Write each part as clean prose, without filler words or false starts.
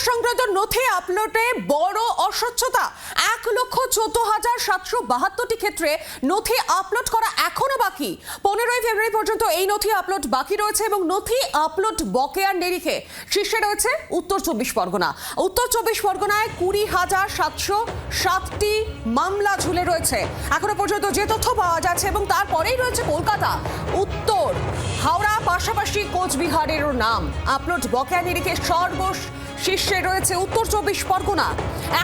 সংক্রান্ত নথি আপলোডে বড় অস্বচ্ছতা। ১,১৪,৭৭২টি ক্ষেত্রে নথি আপলোড করা এখনো বাকি। ১৫ই ফেব্রুয়ারি পর্যন্ত এই নথি আপলোড বাকি রয়েছে এবং নথি আপলোড বকেয়ার নিরিখে শীর্ষে রয়েছে উত্তর ২৪ পরগনা। উত্তর ২৪ পরগনায় ২০,৭০৭টি মামলা ঝুলে রয়েছে এখনো পর্যন্ত যে তথ্য পাওয়া যাচ্ছে, এবং তারপরেই রয়েছে কলকাতা, উত্তর, হাওড়া, পাশাপাশি কোচবিহারেরও নাম। আপলোড বকেয়া নিরিখে শীর্ষে রয়েছে উত্তর ২৪ পরগনা।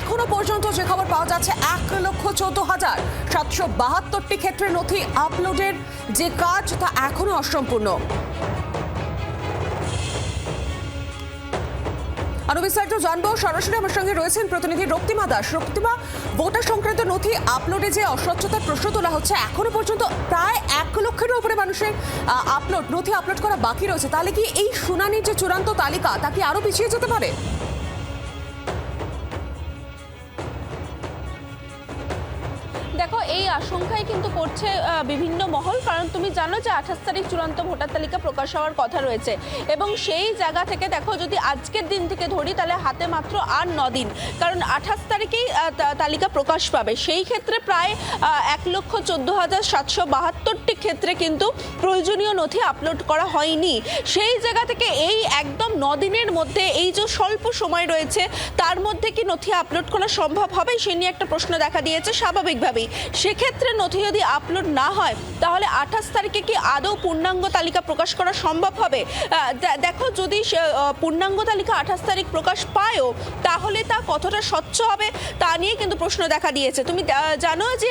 এখনো পর্যন্ত যে খবর পাওয়া যাচ্ছে ১,১৪,৭৭২টি ক্ষেত্রে নথি আপলোডের যে কাজ তা এখনো অসম্পূর্ণ। আরো বিস্তারিত জানবো, সরাসরি আমার সঙ্গে রয়েছেন প্রতিনিধি রক্তিমা দাস। রক্তিমা, ভোটার সংক্রান্ত নথি আপলোডে যে অস্বচ্ছতার প্রশ্ন তোলা হচ্ছে, এখনো পর্যন্ত প্রায় ১ লক্ষের উপরে মানুষের নথি আপলোড করা বাকি রয়েছে, তাহলে কি এই শুনানির যে চূড়ান্ত তালিকা তা কি আরো পিছিয়ে যেতে পারে? দেখো, এই আশঙ্কাই কিন্তু করছে বিভিন্ন মহল, কারণ তুমি জানো যে ২৮ তারিখ চূড়ান্ত ভোটার তালিকা প্রকাশ হওয়ার কথা রয়েছে, এবং সেই জায়গা থেকে দেখো যদি আজকের দিন থেকে ধরি তাহলে হাতে মাত্র আর ৯ দিন, কারণ ২৮ তারিখেই তালিকা প্রকাশ পাবে। সেই ক্ষেত্রে প্রায় ১,১৪,৭৭২টি ক্ষেত্রে কিন্তু প্রয়োজনীয় নথি আপলোড করা হয়নি। সেই জায়গা থেকে এই একদম ৯ দিনের মধ্যে এই যে স্বল্প সময় রয়েছে তার মধ্যে কি নথি আপলোড করা সম্ভব হবে, সে নিয়ে একটা প্রশ্ন দেখা দিয়েছে স্বাভাবিকভাবেই। সেক্ষেত্রে নথি যদি আপলোড না হয় তাহলে ২৮ তারিখে কি আদৌ পূর্ণাঙ্গ তালিকা প্রকাশ করা সম্ভব হবে? দেখো, যদি পূর্ণাঙ্গ তালিকা ২৮ তারিখ প্রকাশ পায়ও তাহলে তা কতটা স্বচ্ছ হবে তা নিয়ে কিন্তু প্রশ্ন দেখা দিয়েছে। তুমি জানো যে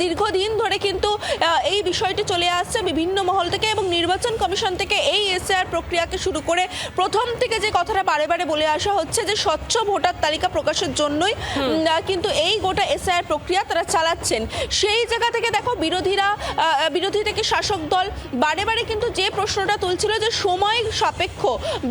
দীর্ঘদিন ধরে কিন্তু এই বিষয়টি চলে আসছে বিভিন্ন মহল থেকে, এবং নির্বাচন কমিশন থেকে এই এসআইআর প্রক্রিয়াকে শুরু করে প্রথম থেকে যে কথাটা বারে বারে বলে আসা হচ্ছে যে স্বচ্ছ ভোটার তালিকা প্রকাশের জন্যই কিন্তু এই গোটা এসআইআর প্রক্রিয়া তারা চালাচ্ছে। সেই জায়গা থেকে দেখো, বিরোধী থেকে শাসক দল বারে বারে কিন্তু যে প্রশ্নটা তুলছিল যে সময় সাপেক্ষ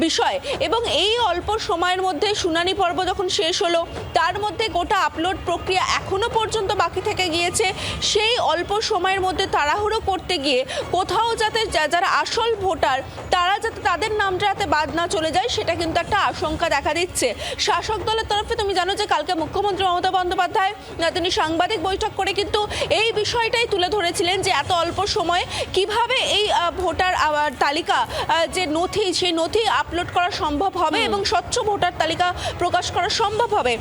বিষয়, এবং এই অল্প সময়ের মধ্যে শুনানি পর্ব যখন শেষ হলো তার মধ্যে গোটা আপলোড প্রক্রিয়া এখনো পর্যন্ত বাকি থেকে গিয়েছে। সেই অল্প সময়ের মধ্যে তাড়াহুড়ো করতে গিয়ে কোথাও যাতে যারা আসল ভোটার তারা যাতে তাদের নামটা যাতে বাদ না চলে যায়, সেটা কিন্তু একটা আশঙ্কা দেখা দিচ্ছে শাসক দলের তরফে। তুমি জানো যে কালকে মুখ্যমন্ত্রী মমতা বন্দ্যোপাধ্যায় তিনি সাংবাদিক বৈঠক করে কিন্তু এই বিষয়টাই তুলে ধরেছিলেন যে এত অল্প সময়ে কিভাবে এই ভোটার তালিকা যে নথি, সেই নথি আপলোড করা সম্ভব হবে এবং স্বচ্ছ ভোটার তালিকা প্রকাশ করা সম্ভব হবে।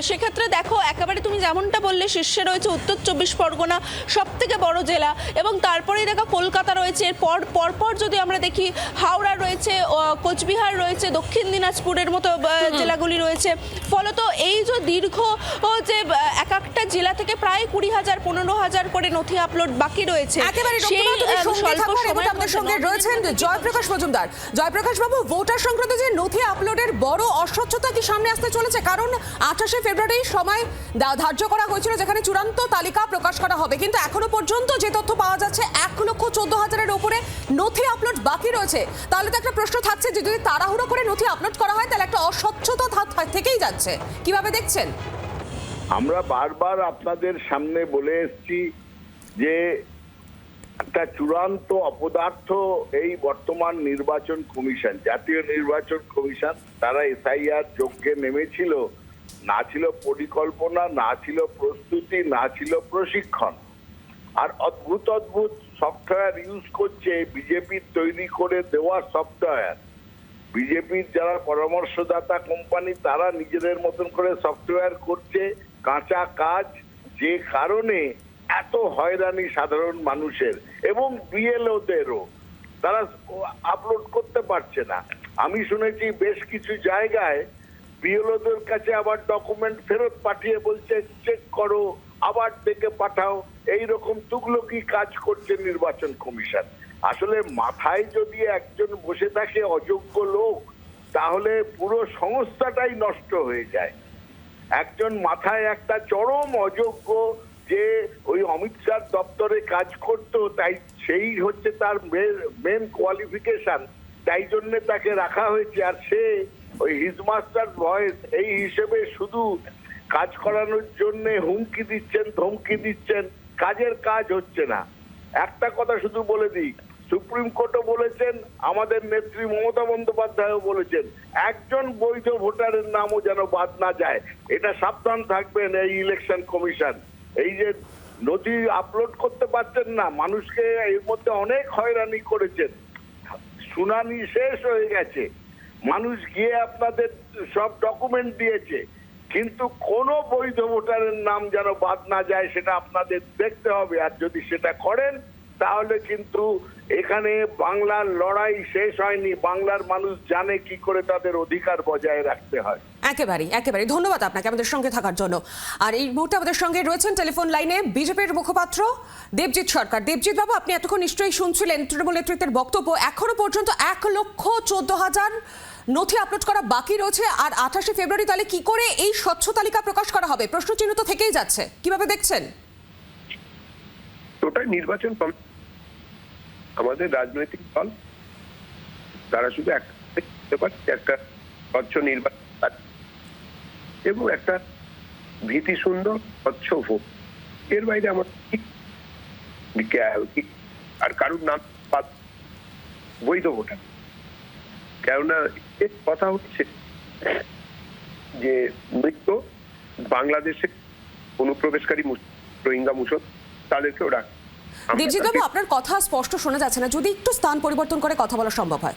সেক্ষেত্রে দেখো, একেবারে তুমি যেমনটা বললে শীর্ষে রয়েছে উত্তর ২৪ পরগনা, সব থেকে বড় জেলা, এবং তারপরেই দেখো কলকাতা রয়েছে। পরপর যদি আমরা দেখি হাওড়া রয়েছে, কোচবিহার রয়েছে, দক্ষিণ দিনাজপুরের মতো জেলাগুলি রয়েছে। ফলত এই যে দীর্ঘ যে এক একটা জেলা থেকে প্রায় ২০,০০০ ১৫,০০০ করে নথি আপলোড বাকি রয়েছে। আমাদের সঙ্গে রয়েছেন জয়প্রকাশ মজুমদার। জয়প্রকাশ বাবু, ভোটার সংক্রান্ত যে নথি আপলোডের বড় অস্বচ্ছতা কি সামনে আসতে চলেছে? কারণ ২৮শে ফেব্রুয়ারি সময় ধার্য করা হয়েছিল যেখানে চূড়ান্ত তালিকা প্রকাশ করা হবে, কিন্তু এখনো পর্যন্ত যে তথ্য পাওয়া যাচ্ছে ১,১৪,০০০-এর উপরে নথি আপলোড বাকি রয়েছে। তাহলে তো একটা প্রশ্ন থাকছে যে যদি তাড়াহুড়ো করে নথি আপলোড করা হয় তাহলে একটা অস্বচ্ছতা থেকেই যাচ্ছে। কিভাবে দেখছেন? আমরা বারবার আপনাদের সামনে বলে এসেছি যে একটা চূড়ান্ত অপদার্থ এই বর্তমান নির্বাচন কমিশন, জাতীয় নির্বাচন কমিশন। তারা এসআইআর যজ্ঞে নেমেছিল, না ছিল পরিকল্পনা, না ছিল প্রস্তুতি, না ছিল প্রশিক্ষণ, আর অদ্ভুত অদ্ভুত সফটওয়্যার ইউজ করছে, বিজেপির তৈরি করে দেওয়া সফটওয়্যার। বিজেপির যারা পরামর্শদাতা কোম্পানি তারা নিজেদের মতন করে সফটওয়্যার করছে, কাঁচা কাজ, যে কারণে এত হয়রানি সাধারণ মানুষের এবং বিএলওদেরও, তারা আপলোড করতে পারছে না। আমি শুনেছি বেশ কিছু জায়গায় বিএলওদের কাছে আবার ডকুমেন্ট ফেরত পাঠিয়ে বলছে চেক করো, আবার দেখে পাঠাও। এইরকম তুগলকি কাজ করছে নির্বাচন কমিশন। আসলে মাথায় যদি একজন বসে থাকে অযোগ্য লোক, তাহলে পুরো সংস্থাটাই নষ্ট হয়ে যায়। একজন মাথায় একটা চরম অযোগ্য, যে ওই অমিত শাহ দপ্তরে কাজ করতো, তাই সেই হচ্ছে তার মেন কোয়ালিফিকেশন, তাই জন্য তাকে রাখা হয়েছে। আর সে ওই হিজমাস্টার ভয়েস এই হিসেবে শুধু কাজ করানোর জন্য হুমকি দিচ্ছেন, ধমকি দিচ্ছেন, কাজের কাজ হচ্ছে না। একটা কথা শুধু বলে দিই, সুপ্রিম কোর্টও বলেছেন, আমাদের নেত্রী মমতা বন্দ্যোপাধ্যায়ও বলেছেন, একজন বৈধ ভোটারের নামও যেন বাদ না যায়। এটা সাবধান থাকবেন এই ইলেকশন কমিশন। এই যে নথি আপলোড করতে পারছেন না, মানুষকে এর মধ্যে অনেক হয়রানি করেছেন। শুনানি শেষ হয়ে গেছে, মানুষ গিয়ে আপনাদের সব ডকুমেন্ট দিয়েছে, কিন্তু কোনো বৈধ ভোটারের নাম যেন বাদ না যায় সেটা আপনাদের দেখতে হবে। আর যদি সেটা করেন তাহলে কিন্তু এখানে বাংলার লড়াই শেষ হয়নি। বাংলার মানুষ জানে কি করে তাদের অধিকার বজায় রাখতে হয়। একেবারে ধন্যবাদ আপনাকে আমাদের সঙ্গে থাকার জন্য। আর এই মুহূর্তে আমাদের সঙ্গে রয়েছেন টেলিফোন লাইনে বিজেপির মুখপাত্র দেবজিৎ সরকার। দেবজিৎ বাবু, আপনি এতক্ষণ নিশ্চয়ই শুনছিলেন তৃণমূল নেতৃত্বের বক্তব্য। এখনো পর্যন্ত 1,14,000 নথি আপলোড করা বাকি রয়েছে, আর 28শে ফেব্রুয়ারি তাহলে কি করে এই স্বচ্ছ তালিকা প্রকাশ করা হবে? প্রশ্নচিহ্ন তো থেকেই যাচ্ছে, কিভাবে দেখছেন? ওটাই নির্বাচন আমাদের রাজনৈতিক দল, তারা শুধু একটা স্বচ্ছ নির্বাচন এবং একটা ভীতি সুন্দর স্বচ্ছ ভোট, এর বাইরে আমার আর কারুর নাম বৈধ ভোটার। কেননা এর কথা হচ্ছে যে মৃত্যু বাংলাদেশে অনুপ্রবেশকারী রোহিঙ্গা মুসল তাদেরকেও রাখ। দেবজিৎ বাবু, আপনার কথা স্পষ্ট শোনা যাচ্ছে না, যদি একটু স্থান পরিবর্তন করে কথা বলা সম্ভব হয়।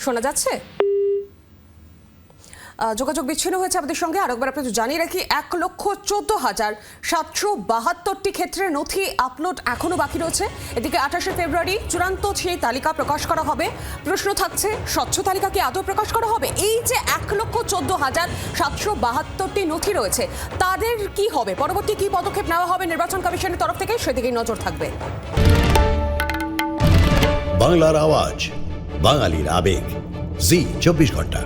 শোনা যাচ্ছে? যোগাযোগ বিচ্ছিন্ন হয়েছে আমাদের সঙ্গে। আরেকবার আপনাদের জানিয়ে রাখি, 1,14,772টি ক্ষেত্রে নথি আপলোড এখনো বাকি রয়েছে। এদিকে 28শে ফেব্রুয়ারি চূড়ান্ত সেই তালিকা প্রকাশ করা হবে। প্রশ্ন থাকছে, স্বচ্ছ তালিকা কি আদৌ প্রকাশ করা হবে? এই যে 1,14,772টি নথি রয়েছে, তাদের কি হবে? পরবর্তী কি পদক্ষেপ নেওয়া হবে নির্বাচন কমিশনের তরফ থেকে, সেদিকেই নজর থাকবে। বাংলার আওয়াজ, বাঙালির আবেগ, জি 24 ঘন্টা।